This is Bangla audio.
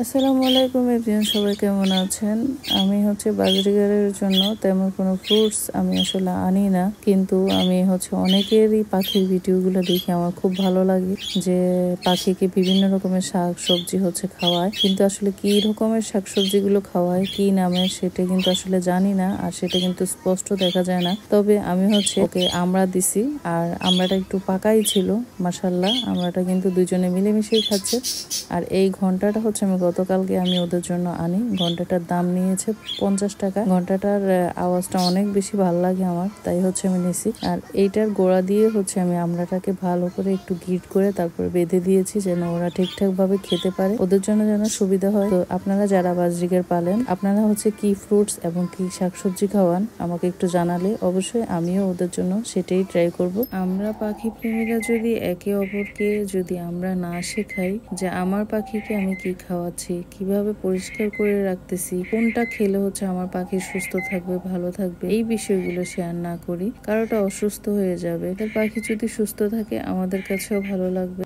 আসসালামু আলাইকুম এভরিওয়ান, সবাই কেমন আছেন? আমি বাজারের জন্য তেমন কোনো ফ্রুটস আমি আসলে আনি না, কিন্তু আমি অনেকেরই পাখির ভিডিওগুলো দেখে আমার খুব ভালো লাগে যে পাখিকে বিভিন্ন রকমের শাক সবজি খাওয়ায়, কিন্তু আসলে কি রকমের শাক সবজিগুলো খাওয়ায়, কি নামে সেটা কিন্তু আসলে জানি না, আর সেটা কিন্তু স্পষ্ট দেখা যায় না। তবে আমি ওকে আমড়া দিছি, আর আমড়াটা একটু পাকাই ছিল। মাশাআল্লাহ, আমড়াটা কিন্তু দুজনে মিলেমিশেই খাচ্ছে। আর এই ঘন্টাটা আমি গতকালকে ওদের জন্য আনি। ঘন্টাটার দাম নিয়েছে 50 টাকা। ঘন্টাটার আওয়াজটা অনেক বেশি ভালো লাগে আমার, তাই আমি নিছি। আর এইটার গোড়া দিয়ে আমি আমড়াটাকে ভালো করে একটু গিট করে তারপর বেঁধে দিয়েছি, যেন ওরা ঠিকঠাক ভাবে খেতে পারে, ওদের জন্য যেন সুবিধা হয়। তো আপনারা যারা বাজরিগের পালেন, আপনারা কি ফ্রুটস এবং কি শাকসবজি খাওয়ান, আমাকে একটু জানালে অবশ্যই আমিও ওদের জন্য সেটাই ট্রাই করব। আমরা পাখি প্রেমীরা যদি একে অপরকে আমরা না শেখাই যে আমার পাখিকে আমি কি খাওয়াচ্ছি, কিভাবে পরিষ্কার করে রাখতেছি, কোনটা খেলে আমার পাখি সুস্থ থাকবে, ভালো থাকবে, এই বিষয়গুলো শেয়ার না করি, কারোটা অসুস্থ হয়ে যাবে। তার পাখি যদি সুস্থ থাকে আমাদের কাছেও ভালো লাগবে।